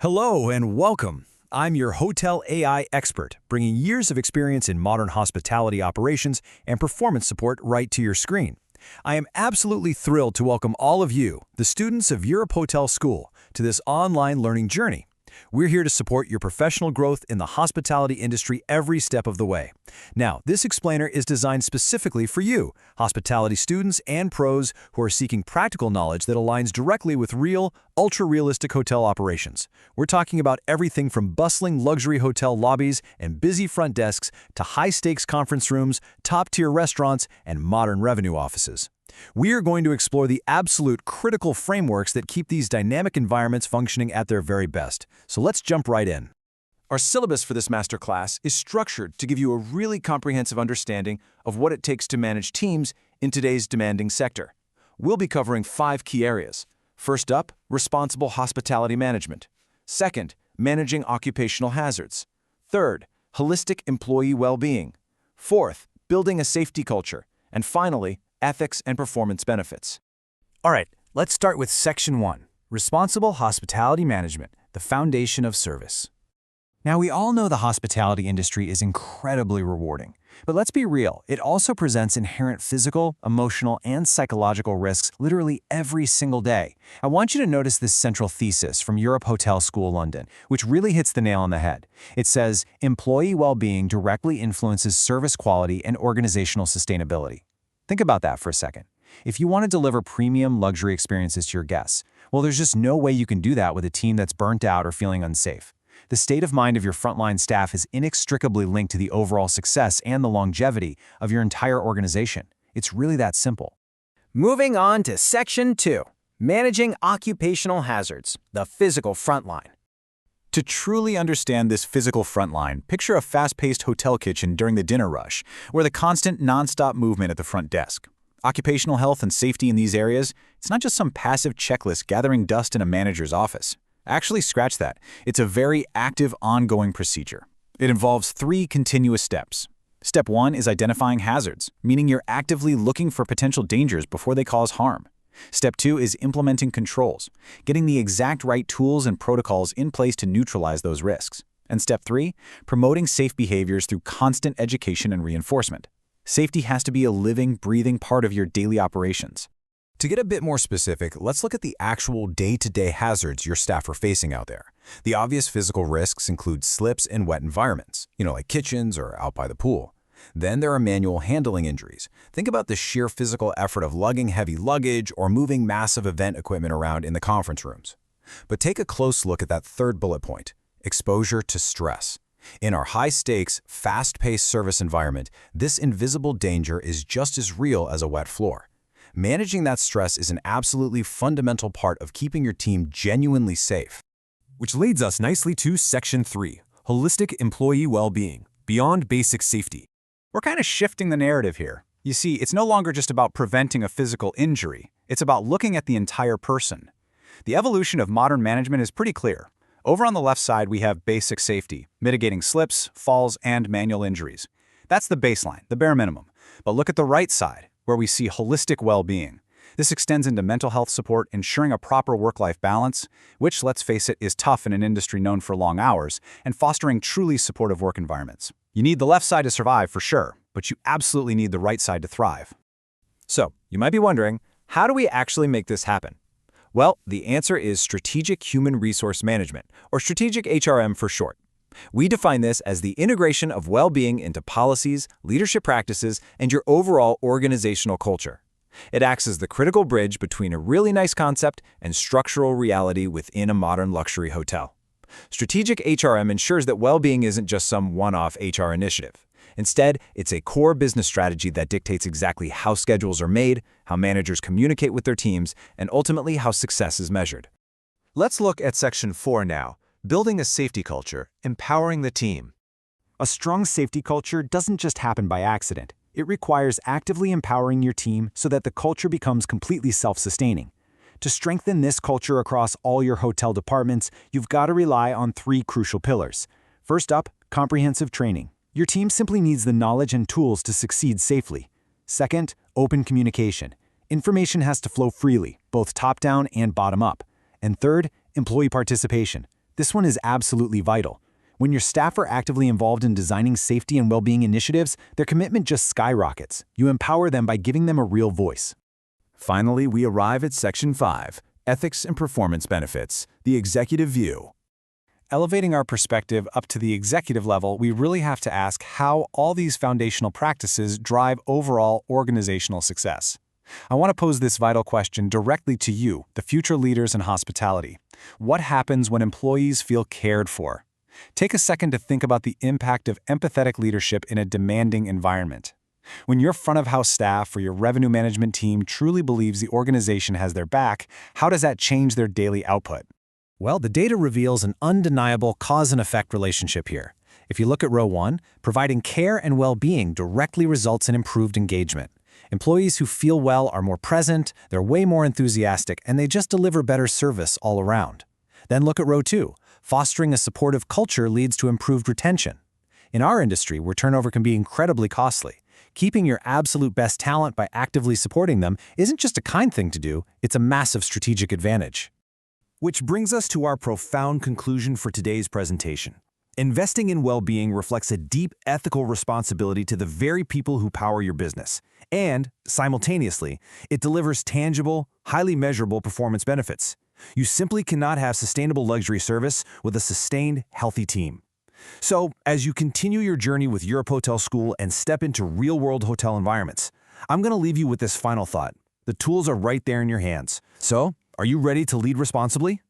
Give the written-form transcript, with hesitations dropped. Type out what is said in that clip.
Hello and welcome. I'm your hotel AI expert, bringing years of experience in modern hospitality operations and performance support right to your screen. I am absolutely thrilled to welcome all of you, the students of Europe Hotel School, to this online learning journey. We're here to support your professional growth in the hospitality industry every step of the way. Now, this explainer is designed specifically for you, hospitality students and pros who are seeking practical knowledge that aligns directly with real, ultra-realistic hotel operations. We're talking about everything from bustling luxury hotel lobbies and busy front desks to high-stakes conference rooms, top-tier restaurants, and modern revenue offices. We are going to explore the absolute critical frameworks that keep these dynamic environments functioning at their very best. So let's jump right in. Our syllabus for this masterclass is structured to give you a really comprehensive understanding of what it takes to manage teams in today's demanding sector. We'll be covering 5 key areas. First up, responsible hospitality management. Second, managing occupational hazards. Third, holistic employee well-being. Fourth, building a safety culture. And finally, ethics and performance benefits. All right, let's start with Section 1, Responsible Hospitality Management, the Foundation of Service. Now, we all know the hospitality industry is incredibly rewarding, but let's be real, it also presents inherent physical, emotional, and psychological risks literally every single day. I want you to notice this central thesis from Europe Hotel School London, which really hits the nail on the head. It says, employee well-being directly influences service quality and organizational sustainability. Think about that for a second. If you want to deliver premium luxury experiences to your guests, well, there's just no way you can do that with a team that's burnt out or feeling unsafe. The state of mind of your frontline staff is inextricably linked to the overall success and the longevity of your entire organization. It's really that simple. Moving on to Section 2, Managing Occupational Hazards, the Physical Frontline. To truly understand this physical frontline, picture a fast-paced hotel kitchen during the dinner rush, where the constant, non-stop movement at the front desk. Occupational health and safety in these areas, it's not just some passive checklist gathering dust in a manager's office. Actually, scratch that. It's a very active, ongoing procedure. It involves 3 continuous steps. Step 1 is identifying hazards, meaning you're actively looking for potential dangers before they cause harm. Step 2 is implementing controls, getting the exact right tools and protocols in place to neutralize those risks. And Step 3, promoting safe behaviors through constant education and reinforcement. Safety has to be a living, breathing part of your daily operations. To get a bit more specific, let's look at the actual day-to-day hazards your staff are facing out there. The obvious physical risks include slips in wet environments, like kitchens or out by the pool. Then there are manual handling injuries. Think about the sheer physical effort of lugging heavy luggage or moving massive event equipment around in the conference rooms. But take a close look at that third bullet point, exposure to stress. In our high-stakes, fast-paced service environment, this invisible danger is just as real as a wet floor. Managing that stress is an absolutely fundamental part of keeping your team genuinely safe. Which leads us nicely to Section 3, Holistic Employee Well-Being, Beyond Basic Safety. We're kind of shifting the narrative here. You see, it's no longer just about preventing a physical injury. It's about looking at the entire person. The evolution of modern management is pretty clear. Over on the left side, we have basic safety, mitigating slips, falls, and manual injuries. That's the baseline, the bare minimum. But look at the right side, where we see holistic well-being. This extends into mental health support, ensuring a proper work-life balance, which, let's face it, is tough in an industry known for long hours, and fostering truly supportive work environments. You need the left side to survive for sure, but you absolutely need the right side to thrive. So, you might be wondering, how do we actually make this happen? Well, the answer is Strategic Human Resource Management, or Strategic HRM for short. We define this as the integration of well-being into policies, leadership practices, and your overall organizational culture. It acts as the critical bridge between a really nice concept and structural reality within a modern luxury hotel. Strategic HRM ensures that well-being isn't just some one-off HR initiative. Instead, it's a core business strategy that dictates exactly how schedules are made, how managers communicate with their teams, and ultimately how success is measured. Let's look at Section 4 now, Building a Safety Culture, Empowering the Team. A strong safety culture doesn't just happen by accident. It requires actively empowering your team so that the culture becomes completely self-sustaining. To strengthen this culture across all your hotel departments, you've got to rely on 3 crucial pillars. First up, comprehensive training. Your team simply needs the knowledge and tools to succeed safely. Second, open communication. Information has to flow freely, both top-down and bottom-up. And third, employee participation. This one is absolutely vital. When your staff are actively involved in designing safety and well-being initiatives, their commitment just skyrockets. You empower them by giving them a real voice. Finally, we arrive at Section 5, Ethics and Performance Benefits, the Executive View. Elevating our perspective up to the executive level, we really have to ask how all these foundational practices drive overall organizational success. I want to pose this vital question directly to you, the future leaders in hospitality. What happens when employees feel cared for? Take a second to think about the impact of empathetic leadership in a demanding environment. When your front-of-house staff or your revenue management team truly believes the organization has their back, how does that change their daily output? Well, the data reveals an undeniable cause and effect relationship here. If you look at row 1, providing care and well-being directly results in improved engagement. Employees who feel well are more present, they're way more enthusiastic, and they just deliver better service all around. Then look at row 2. Fostering a supportive culture leads to improved retention. In our industry, where turnover can be incredibly costly, keeping your absolute best talent by actively supporting them isn't just a kind thing to do, it's a massive strategic advantage. Which brings us to our profound conclusion for today's presentation. Investing in well-being reflects a deep ethical responsibility to the very people who power your business. And, simultaneously, it delivers tangible, highly measurable performance benefits. You simply cannot have sustainable luxury service with a sustained, healthy team. So, as you continue your journey with Europe Hotel School and step into real-world hotel environments, I'm going to leave you with this final thought. The tools are right there in your hands. So, are you ready to lead responsibly?